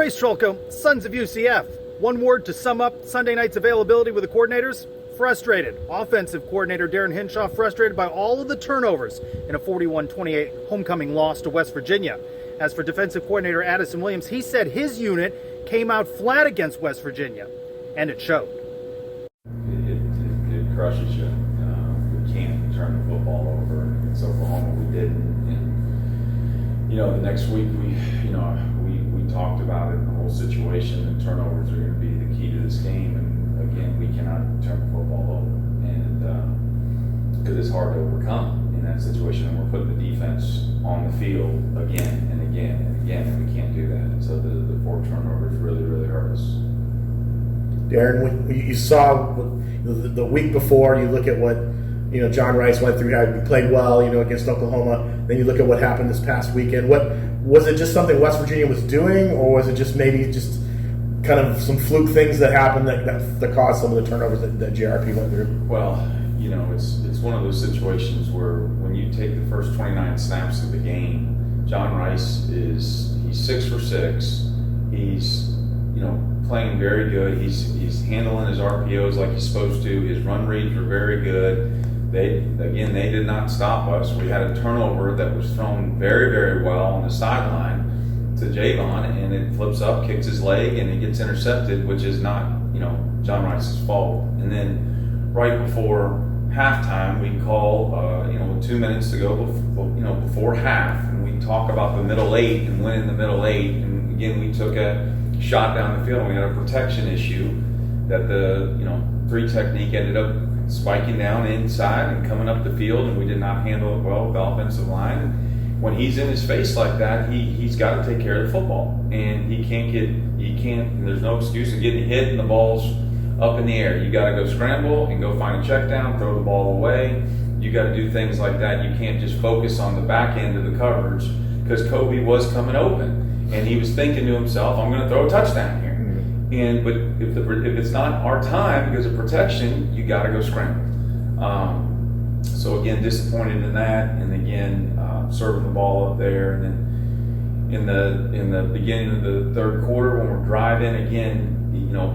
Trace Trylko, Sons of UCF. One word to sum up Sunday night's availability with the coordinators: frustrated. Offensive coordinator Darin Hinshaw frustrated by all of the turnovers in a 41-28 homecoming loss to West Virginia. As for defensive coordinator Addison, he said his unit came out flat against West Virginia, and it showed. It crushes you. We can't turn the football over. Against Oklahoma, we didn't. And the next week we talked about it, the whole situation, and turnovers are going to be the key to this game. And again, we cannot turn the football over, and because it's hard to overcome in that situation, and we're putting the defense on the field again and again and again, and we can't do that. And so the 4 turnovers really hurt us. Darin, you saw the week before. You look at what John Rice went through. He played well, against Oklahoma. Then you look at what happened this past weekend. What was it? Just something West Virginia was doing, or was it just maybe just kind of some fluke things that happened that caused some of the turnovers that JRP went through? Well, it's one of those situations where when you take the first 29 snaps of the game, John Rice he's 6 for 6. He's playing very good. He's handling his RPOs like he's supposed to. His run reads were very good. They did not stop us. We had a turnover that was thrown very well on the sideline to Javon, and it flips up, kicks his leg, and it gets intercepted, which is not John Rice's fault. And then right before halftime, we call with 2 minutes to go before half, and we talk about the middle 8 and winning the middle 8. And again, we took a shot down the field. We had a protection issue that the 3 technique ended up spiking down inside and coming up the field, and we did not handle it well with the offensive line. And when he's in his face like that, he's got to take care of the football, and he can't. And there's no excuse of getting hit and the ball's up in the air. You got to go scramble and go find a check down, throw the ball away. You got to do things like that. You can't just focus on the back end of the coverage, because Kobe was coming open, and he was thinking to himself, "I'm going to throw a touchdown here." But if it's not our time because of protection, you got to go scramble. So again, disappointed in that, and again serving the ball up there. And then in the beginning of the third quarter, when we're driving, again,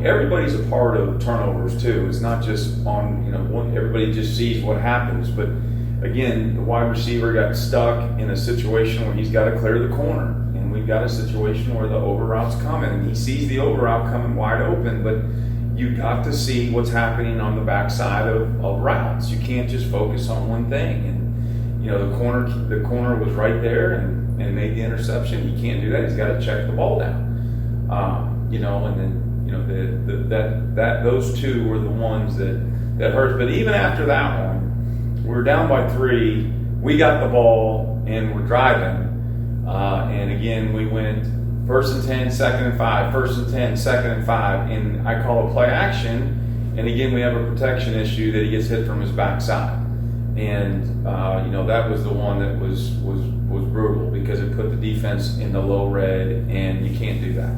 everybody's a part of turnovers too. It's not just on everybody just sees what happens, but again, the wide receiver got stuck in a situation where he's got to clear the corner. We've got a situation where the over route's coming, and he sees the over route coming wide open, but you got to see what's happening on the backside of routes. You can't just focus on one thing. And the corner was right there and made the interception. He can't do that. He's got to check the ball down. And then those 2 were the ones that hurt. But even after that one, we were down by 3. We got the ball and we're driving. And again, we went 1st and 10, 2nd and 5, 1st and 10, 2nd and 5, and I call it play action. And again, we have a protection issue that he gets hit from his backside, and that was the one that was brutal, because it put the defense in the low red, and you can't do that.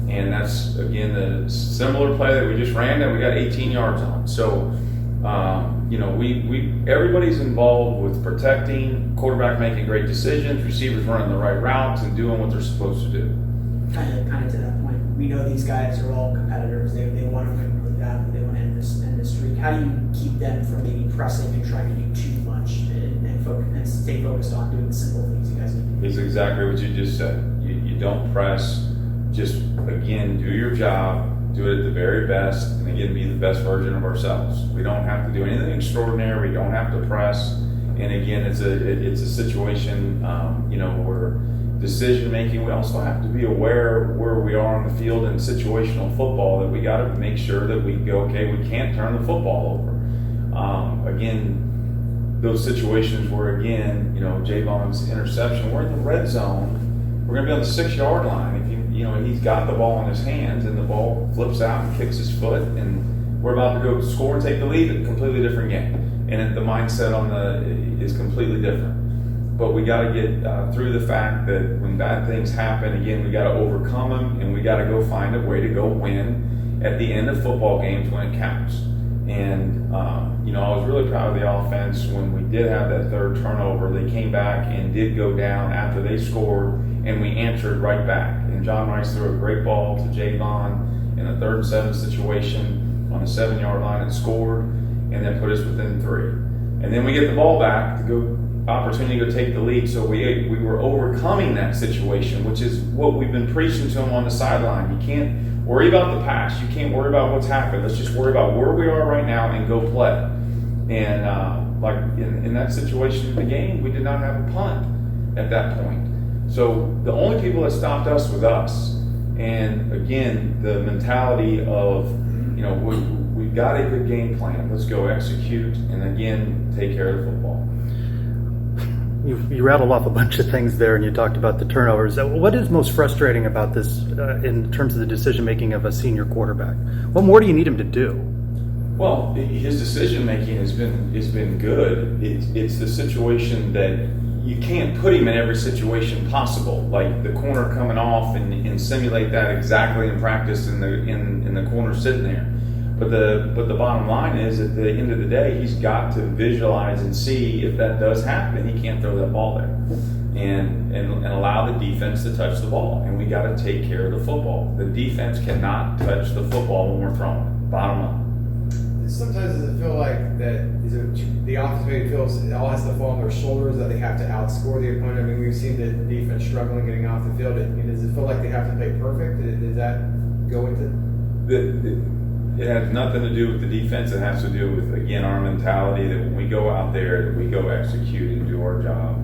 And that's again the similar play that we just ran that we got 18 yards on. So. Everybody's involved with protecting, quarterback making great decisions, receivers running the right routes, and doing what they're supposed to do. Kind of to that point, we know these guys are all competitors. They want to win really bad. They want to end this streak. How do you keep them from maybe pressing and trying to do too much and stay focused on doing the simple things you guys do? It's exactly what you just said. You don't press. Just again, do your job. Do it at the very best, and again, be the best version of ourselves. We don't have to do anything extraordinary. We don't have to press. And again, it's a situation, where decision making. We also have to be aware where we are on the field in situational football. That we got to make sure that we go, okay, we can't turn the football over. Again, those situations where Javon's interception, we're in the red zone. We're going to be on the 6-yard line. He's got the ball in his hands, and the ball flips out and kicks his foot, and we're about to go score and take the lead. A completely different game, and the mindset is completely different. But we got to get through the fact that when bad things happen, again, we got to overcome them, and we got to go find a way to go win at the end of football games when it counts. And I was really proud of the offense when we did have that third turnover. They came back and did go down after they scored and we answered right back. And John Rice threw a great ball to Javon in a 3rd and 7 situation on the 7-yard line and scored, and then put us within 3. And then we get the ball back to go, opportunity to take the lead. So we were overcoming that situation, which is what we've been preaching to them on the sideline. You can't worry about the past. You can't worry about what's happened. Let's just worry about where we are right now and go play. And like in that situation in the game, we did not have a punt at that point. So the only people that stopped us was us. And again, the mentality of, we've got a good game plan. Let's go execute and again, take care of the football. You rattled off a bunch of things there, and you talked about the turnovers. What is most frustrating about this in terms of the decision-making of a senior quarterback? What more do you need him to do? Well, his decision-making has been good. It's the situation that you can't put him in every situation possible, like the corner coming off and simulate that exactly in practice in the corner sitting there. But the bottom line is, at the end of the day, he's got to visualize and see if that does happen. He can't throw that ball there, and allow the defense to touch the ball. And we got to take care of the football. The defense cannot touch the football when we're throwing it. Bottom line. Sometimes does it feel like the offense maybe feels it all has to fall on their shoulders, that they have to outscore the opponent? I mean, we've seen the defense struggling getting off the field. Does it feel like they have to play perfect? Does that go with it? It has nothing to do with the defense. It has to do with, again, our mentality that when we go out there, that we go execute and do our job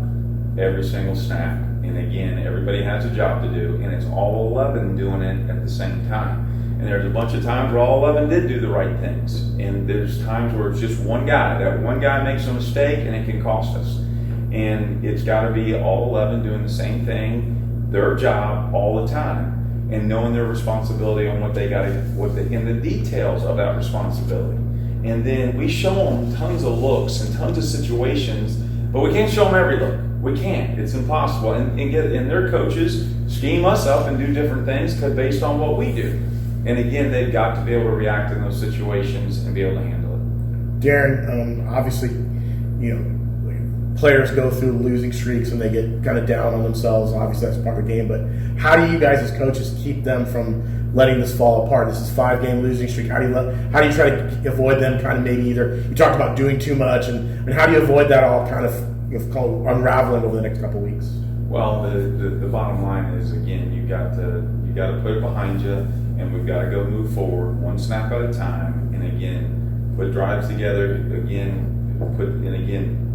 every single snap. And again, everybody has a job to do, and it's all 11 doing it at the same time. And there's a bunch of times where all 11 did do the right things. And there's times where it's just one guy. That one guy makes a mistake, and it can cost us. And it's got to be all 11 doing the same thing, their job all the time. And knowing their responsibility on what they got to, in the details of that responsibility. And then we show them tons of looks and tons of situations, but we can't show them every look. We can't. It's impossible. And their coaches scheme us up and do different things based on what we do. And again, they've got to be able to react in those situations and be able to handle it. Darren, obviously, players go through losing streaks and they get kind of down on themselves. Obviously, that's part of the game. But how do you guys as coaches keep them from letting this fall apart? This is 5-game losing streak. How do you try to avoid them kind of maybe either, you talked about doing too much, and how do you avoid that all kind of unraveling over the next couple of weeks? Well, the bottom line is, again, you got to put it behind you, and we've got to go move forward one snap at a time. And again, put drives together.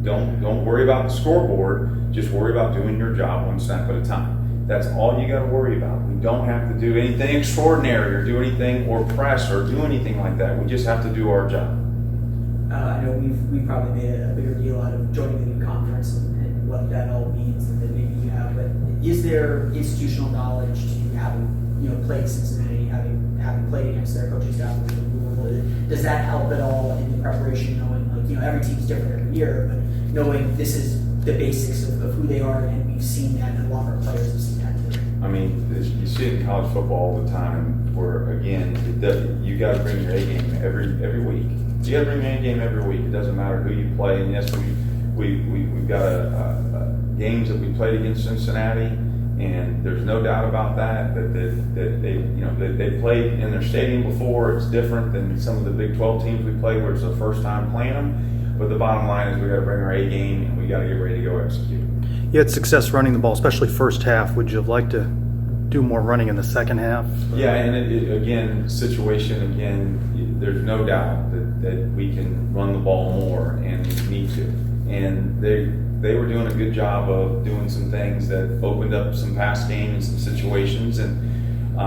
Don't worry about the scoreboard. Just worry about doing your job one snap at a time. That's all you got to worry about. We don't have to do anything extraordinary or do anything or press or do anything like that. We just have to do our job. I know we probably made a bigger deal out of joining the new conference and what that all means than maybe you have. But is there institutional knowledge to having played Cincinnati, having played against their coaching staff? Does that help at all in the preparation, knowing every team's different every year, but knowing this is the basics of who they are, and we've seen that, and a lot of our players have seen that too? I mean, you see it in college football all the time, where again, you got to bring your A game every week. You got to bring your A game every week. It doesn't matter who you play. And yes, we've got games that we played against Cincinnati, and there's no doubt about that they played in their stadium before. It's different than some of the Big 12 teams we played, where it's the first time playing them. But the bottom line is we got to bring our A game, and we got to get ready to go execute. You had success running the ball, especially first half. Would you have liked to do more running in the second half? Yeah, and there's no doubt that we can run the ball more and need to. And they were doing a good job of doing some things that opened up some pass game and some situations and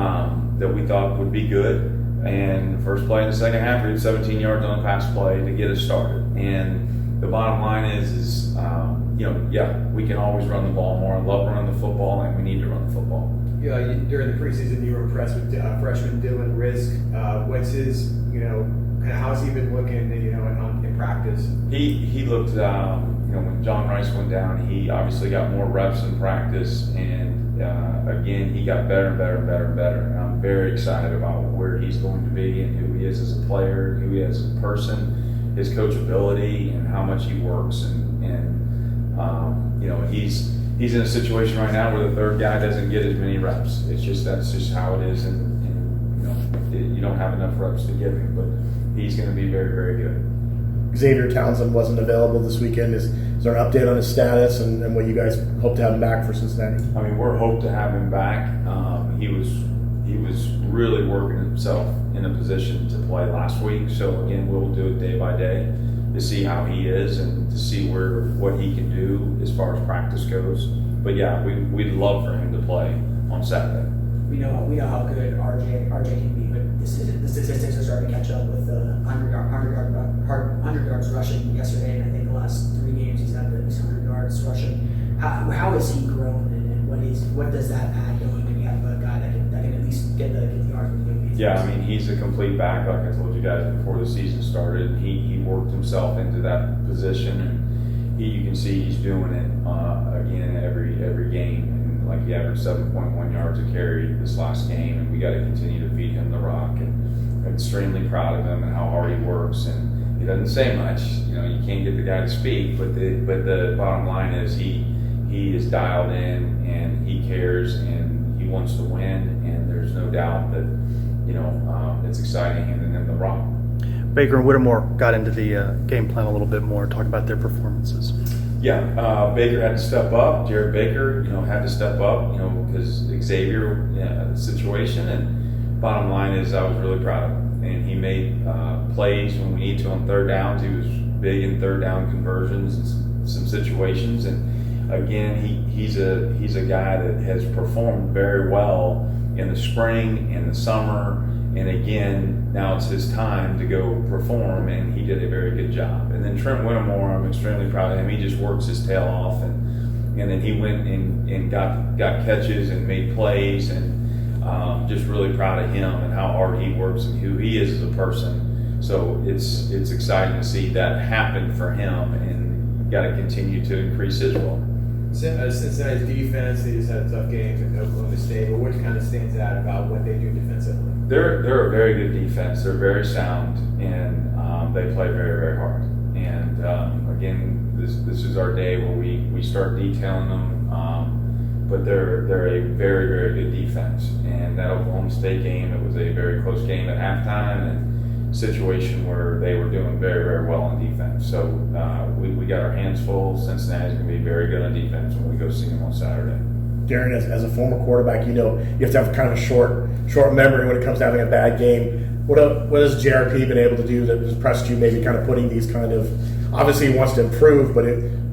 that we thought would be good. And the first play in the second half, we had 17 yards on a pass play to get us started. And the bottom line is we can always run the ball more. I love running the football, and we need to run the football. During the preseason, you were impressed with freshman Dylan Risk. What's his, kind of how's he been looking, in practice? He looked, when John Rice went down, he obviously got more reps in practice, and again, he got better and better and better and better. And I'm very excited about where he's going to be and who he is as a player, who he is as a person, his coachability, and how much he works, and he's in a situation right now where the third guy doesn't get as many reps. That's just how it is, and you don't have enough reps to give him. But he's going to be very, very good. Xavier Townsend wasn't available this weekend. Is there an update on his status and what you guys hope to have him back for Cincinnati? I mean, we're hoping to have him back. He was really working himself in a position to play last week. So again, we'll do it day by day to see how he is and to see what he can do as far as practice goes. But yeah, we'd love for him to play on Saturday. We know how good RJ can be, but the statistics are starting to catch up with 100 yards rushing yesterday, and I think the last 3 games he's had at least 100 yards rushing. How has he grown, and what does that add going when you have a guy that can at least get the yards with you? Yeah, I mean, he's a complete back, like I told you guys before the season started. He worked himself into that position, and you can see he's doing it again every game. And like he averaged 7.1 yards a carry this last game, and we got to continue to feed him the rock. And I'm extremely proud of him and how hard he works. And he doesn't say much. You can't get the guy to speak, but the bottom line is he is dialed in and he cares and he wants to win. And there's no doubt that it's exciting handing him the rock. Baker and Whittemore got into the game plan a little bit more, talk about their performances. Yeah, Baker had to step up. Jared Baker, had to step up, because Xavier situation. And bottom line is, I was really proud of him, and he made plays when we need to on third downs. He was big in third down conversions and some situations. And again, he's a guy that has performed very well in the spring and the summer. And again, now it's his time to go perform, and he did a very good job. And then Trent Whittemore, I'm extremely proud of him. He just works his tail off, and then he went and got catches and made plays, and just really proud of him and how hard he works and who he is as a person. So it's exciting to see that happen for him, and got to continue to increase his role. Cincinnati's defense, they just had a tough game at Oklahoma State, but what kind of stands out about what they do defensively? They're a very good defense. They're very sound, and they play very, very hard. And again, this is our day where we start detailing them. But they're a very, very good defense. And that Oklahoma State game, it was a very close game at halftime, and situation where they were doing very, very well on defense. So we got our hands full. Cincinnati's going to be very good on defense when we go see them on Saturday. Darin, as a former quarterback, you have to have kind of a short memory when it comes to having a bad game. What has JRP been able to do that has impressed you, maybe kind of putting these kind of, obviously he wants to improve, but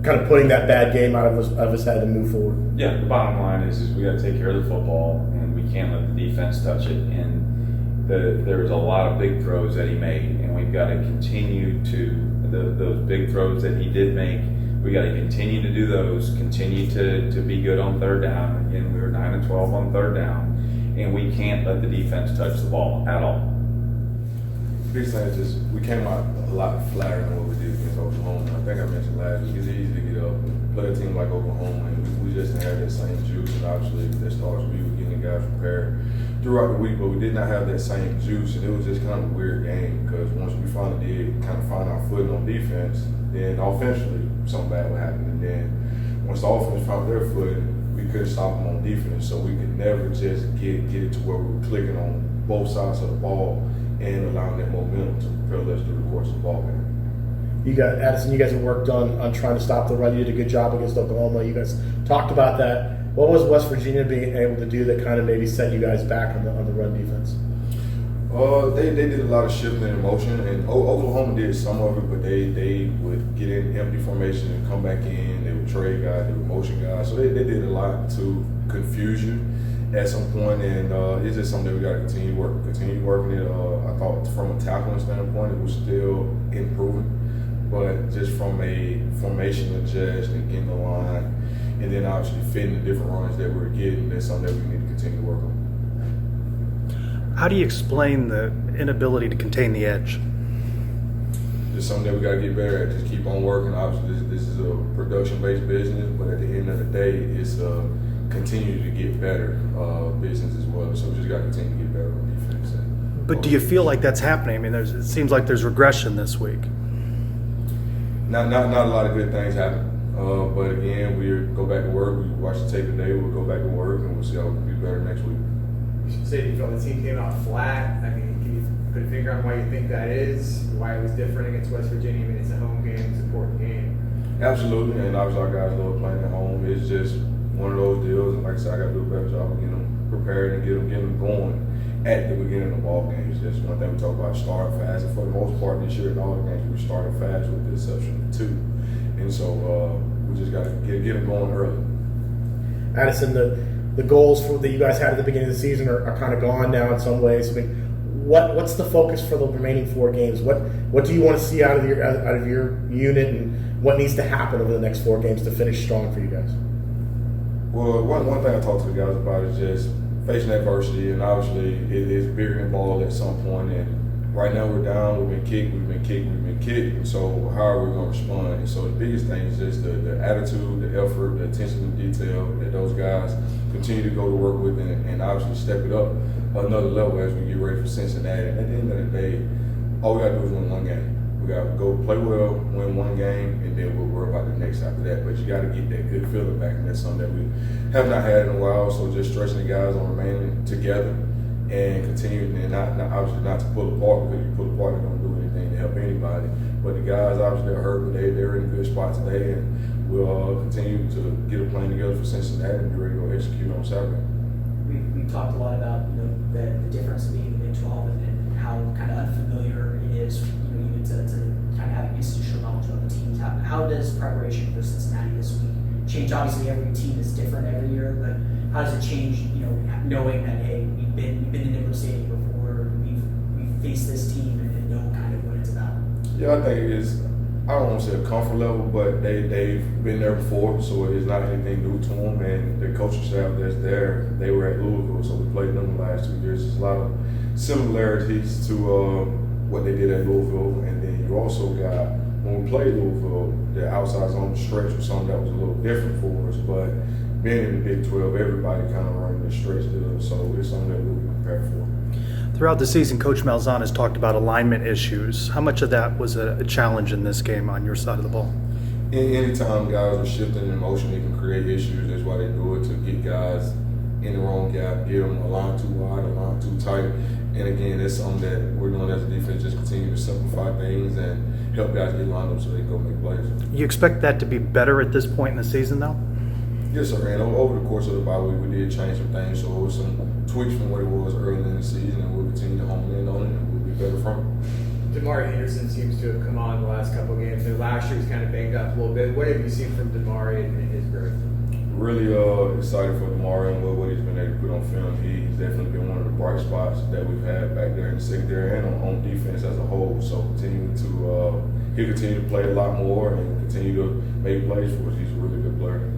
kind of putting that bad game out of his head and move forward? Yeah, the bottom line is we got to take care of the football, and we can't let the defense touch it. And there was a lot of big throws that he made, and we've got to continue to, those big throws that he did make, we got to continue to do those, continue to be good on third down. Again, we were 9-12 on third down, and we can't let the defense touch the ball at all. Big thing is just we came out a lot flatter than what we did against Oklahoma. I think I mentioned last week, it's easy to get up and play a team like Oklahoma, and we just didn't have that same juice. And obviously, that starts we were getting the guys prepared throughout the week, but we did not have that same juice, and it was just kind of a weird game because once we finally did kind of find our footing on defense, then offensively something bad would happen, and then once the offense found their footing, we couldn't stop them on defense, so we could never just get it to where we were clicking on both sides of the ball and allowing that momentum to propel us through the course of the ball game. You got Addison. You guys have worked on trying to stop the run. You did a good job against Oklahoma. You guys talked about that. What was West Virginia being able to do that kind of maybe set you guys back on the run defense? They did a lot of shifting in motion, and Oklahoma did some of it, but they would get in empty formation and come back in. They would trade guys, they would motion guys, so they did a lot to confuse you at some point, and it's just something that we got to continue working it. I thought from a tackling standpoint, it was still improving, but just from a formation adjust and getting the line, and then obviously fitting the different runs that we're getting, that's something that we need to continue to work on. How do you explain the inability to contain the edge? Just something that we got to get better at. Just keep on working. Obviously, this is a production-based business, but at the end of the day, it's continue to get better business as well. So we just got to continue to get better on defense. But do you feel like that's happening? I mean, it seems like there's regression this week. Not a lot of good things happen. But again, we'll go back to work. We watch the tape today. We'll go back to work, and we'll see how we can be better next week. You should say you felt the team came out flat. I mean, can you put a finger on why you think that is? Why it was different against West Virginia? I mean, it's a home game, it's an important game. Absolutely, and obviously our guys love playing at home. It's just one of those deals, and like I said, I got to do a better job of getting them prepared and getting them going at the beginning of ball games. Just one thing we talk about, start fast, and for the most part this year in all the games we started fast with the exception of 2. And so we just got to get them going early. Addison, the goals that you guys had at the beginning of the season are kind of gone now in some ways. I mean, what's the focus for the remaining 4 games? What do you want to see out of your unit, and what needs to happen over the next 4 games to finish strong for you guys? Well, one thing I talk to the guys about is just facing adversity, and obviously it is bigger than ball at some point. And right now we're down, we've been kicked. And so how are we going to respond? And so the biggest thing is just the attitude, the effort, the attention to detail that those guys continue to go to work with, and obviously step it up another level as we get ready for Cincinnati. And at the end of the day, all we got to do is win 1 game. We got to go play well, win 1 game, and then we'll worry about the next after that. But you got to get that good feeling back, and that's something that we have not had in a while. So just stressing the guys on remaining together and continuing, and not obviously not to pull apart, because you pull apart, you're going to do anything to help anybody. But the guys obviously are hurt, but they're in a good spot today, and we'll continue to get a plan together for Cincinnati and be ready to go execute on Saturday. We talked a lot about the difference being the Big 12 and how kind of unfamiliar it is, even to kind of having institutional knowledge of the teams. How does preparation for Cincinnati this week change? Obviously, every team is different every year, but how does it change? Knowing that hey, we've been in Nippert Stadium before, we've faced this team and know kind of what it's about. Yeah, I think it is. I don't want to say a comfort level, but they've been there before, so it's not anything new to them. And the coaching staff that's there, they were at Louisville, so we played them the last 2 years. There's a lot of similarities to what they did at Louisville. And then you also got, when we played Louisville, the outside zone stretch was something that was a little different for us. But being in the Big 12, everybody kind of running the stretch deal, so it's something that we'll be prepared for. Throughout the season, Coach Malzahn has talked about alignment issues. How much of that was a challenge in this game on your side of the ball? Anytime guys are shifting in motion, it can create issues. That's why they do it, to get guys in the wrong gap, get them a line too wide, a line too tight. And again, that's something that we're doing as a defense, just continue to simplify things and help guys get lined up so they can go make plays. You expect that to be better at this point in the season, though? Yes, sir. And over the course of the bye week, we did change some things. So it was some tweaks from what it was early in the season, and we'll continue to hone in on it, and we'll be better from it. Damari Henderson seems to have come on the last couple of games. So last year he was kind of banged up a little bit. What have you seen from Damari and his growth? Really excited for Damari and what he's been able to put on film. He's definitely been one of the bright spots that we've had back there in the secondary and on defense as a whole. So he'll continue to play a lot more and continue to make plays for us. He's a really good player.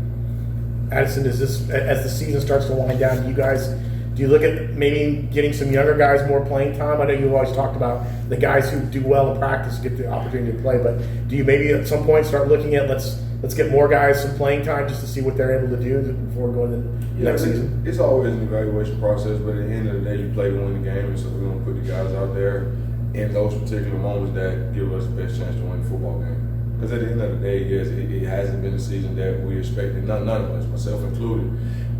Addison, as the season starts to wind down, do you look at maybe getting some younger guys more playing time? I know you've always talked about the guys who do well in practice get the opportunity to play, but do you maybe at some point start looking at let's get more guys some playing time just to see what they're able to do before going to the next season? It's always an evaluation process, but at the end of the day, you play to win the game, and so we're going to put the guys out there in those particular moments that give us the best chance to win the football game. Because at the end of the day, yes, it hasn't been the season that we expected, none of us, myself included.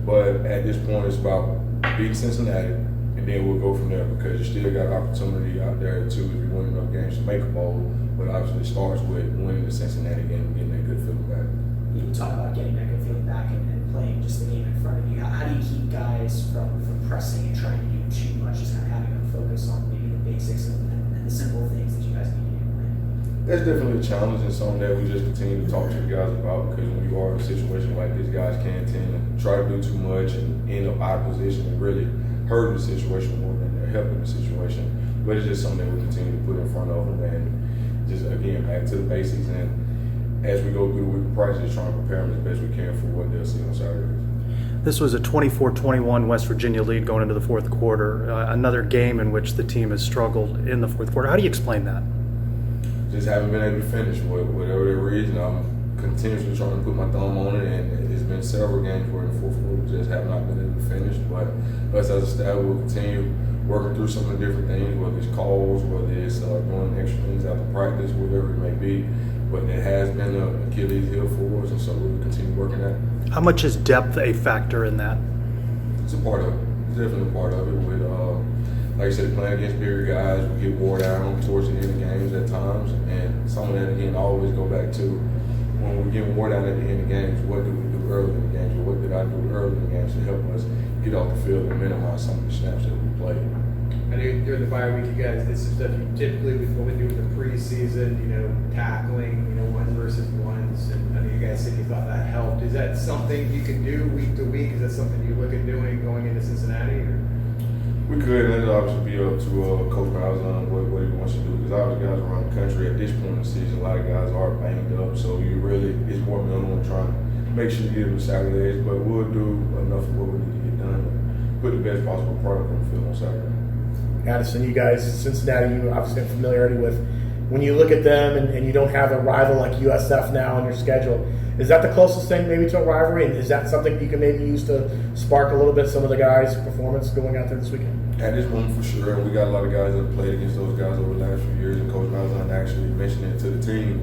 But at this point, it's about beating Cincinnati, and then we'll go from there, because you still got opportunity out there too if you win enough games to make a bowl. But obviously, it starts with winning the Cincinnati game and getting that good feeling back. You talk about getting that good feeling back and playing just the game in front of you. How do you keep guys from pressing and trying to do too much, just kind of having them focus on maybe the basics and the simple things that you guys need to do? That's definitely a challenge, and something that we just continue to talk to the guys about, because when you are in a situation like this, guys can tend to try to do too much and end up out of position and really hurting the situation more than they're helping the situation. But it's just something that we continue to put in front of them, and just again back to the basics. And as we go through the week of practice, trying to prepare them as best we can for what they'll see on Saturday. This was a 24-21 West Virginia lead going into the fourth quarter. Another game in which the team has struggled in the fourth quarter. How do you explain that? Just haven't been able to finish for whatever the reason. I'm continuously trying to put my thumb on it, and it's been several games where in the fourth quarter we just have not been able to finish. But us as a staff will continue working through some of the different things, whether it's calls, whether it's doing extra things after practice, whatever it may be. But it has been an Achilles heel for us, and so we'll continue working that. How much is depth a factor in that? It's a part of it. It's definitely a part of it. With like I said, playing against bigger guys, we get wore down towards the end of games at times, and some of that again I always go back to when we get wore down at the end of games. What did we do early in the games, or what did I do early in the games to help us get off the field and minimize some of the snaps that we played? I know during the bye week, you guys did some stuff you typically would do in the preseason, tackling, ones versus ones, and I know you guys said you thought that helped. Is that something you can do week to week? Is that something you look at doing going into Cincinnati? Or? We could, and it'll obviously be up to Coach Miles on what he wants to do, because all the guys around the country at this point in the season, a lot of guys are banged up, so it's more minimal trying to make sure you get them Saturdays, but we'll do enough of what we need to get done to put the best possible product on the field on Saturday. Addison, you guys, Cincinnati, you obviously have familiarity with. When you look at them and you don't have a rival like USF now on your schedule, is that the closest thing maybe to a rivalry? And is that something you can maybe use to spark a little bit some of the guys' performance going out there this weekend? At this moment, for sure, and we got a lot of guys that have played against those guys over the last few years, and Coach Malzahn actually mentioned it to the team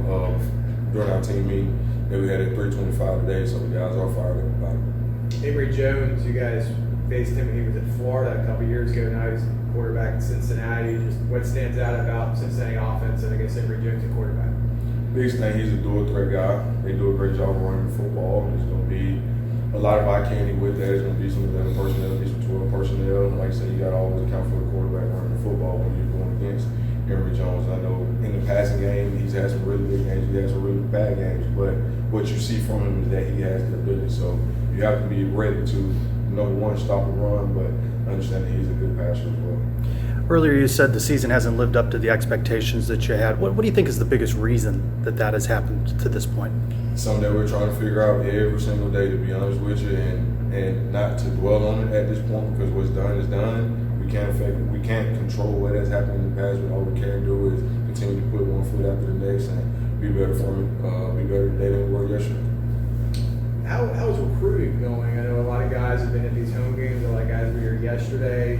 during our team meeting that we had at 3:25 today, so the guys are fired up about it. Emory Jones, you guys faced him when he was at Florida a couple years ago. Now he's quarterback in Cincinnati. Just what stands out about Cincinnati offense and I guess Emory Jones at quarterback? Biggest thing, he's a dual threat guy. They do a great job of running the football. There's going to be a lot of eye candy with that. There's going to be some 11 personnel, be some 12 personnel. Like I said, you got to always account for the quarterback running the football when you're going against Emory Jones. I know in the passing game, he's had some really good games. He has some really bad games. But what you see from him is that he has the ability. So you have to be ready to, number one, stop the run, but understand that he's a good passer as well. Earlier you said the season hasn't lived up to the expectations that you had. What do you think is the biggest reason that has happened to this point? Something that we're trying to figure out every single day, to be honest with you, and not to dwell on it at this point, because what's done is done. We can't control what has happened in the past, but all we can do is continue to put one foot after the next and be better for it, be better today than we were yesterday. How's recruiting going? I know a lot of guys have been at these home games. A lot of guys were here yesterday.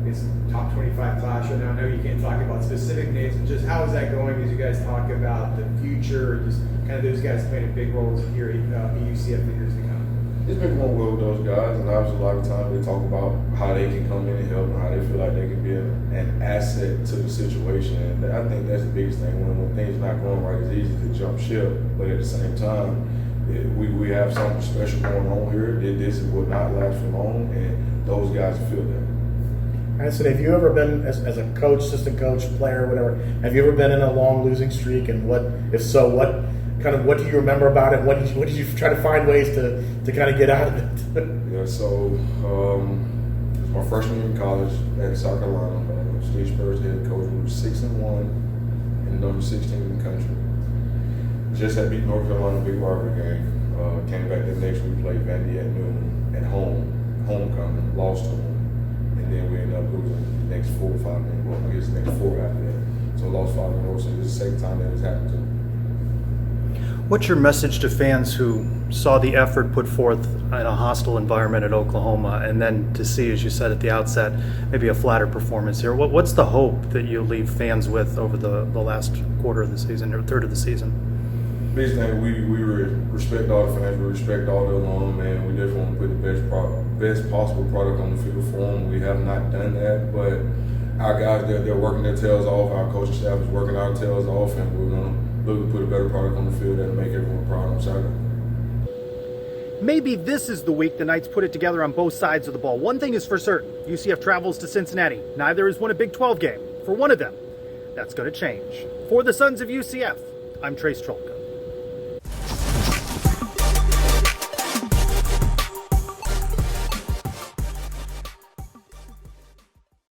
It's top 25 class right now. I know you can't talk about specific names, but just how is that going as you guys talk about the future, or just kind of those guys playing big roles here at UCF for years to come? It's been going well with those guys, and obviously a lot of times they talk about how they can come in and help and how they feel like they can be an asset to the situation. And I think that's the biggest thing. When things not going right, it's easy to jump ship, but at the same time, we have something special going on here. This will not last for long, and those guys feel that. Addison, have you ever been, as a coach, assistant coach, player, whatever, have you ever been in a long losing streak? And if so, what do you remember about it? What did you try to find ways to kind of get out of it? Yeah, so it was my freshman year in college at South Carolina. Steve Spur's head coach. We were 6-1 and number 16 in the country. Just had beat North Carolina big rivalry game. Came back the next week, played Vandy at noon at homecoming, lost to them. And then we ended up losing the next 4 or 5 games. Well, I guess the next 4 after that. So lost 5 in a row. So this is the second time that has happened to me. What's your message to fans who saw the effort put forth in a hostile environment at Oklahoma, and then to see, as you said at the outset, maybe a flatter performance here? What's the hope that you leave fans with over the last quarter of the season or third of the season? Biggest thing, we respect all the fans, we respect all the alum, and we definitely want to put the best possible product on the field for them. We have not done that, but our guys, they're working their tails off. Our coaching staff is working our tails off, and we're going to look to put a better product on the field that'll make everyone proud on Saturday. Maybe this is the week the Knights put it together on both sides of the ball. One thing is for certain, UCF travels to Cincinnati. Neither has won a Big 12 game. For one of them, that's going to change. For the Sons of UCF, I'm Trace Trylko.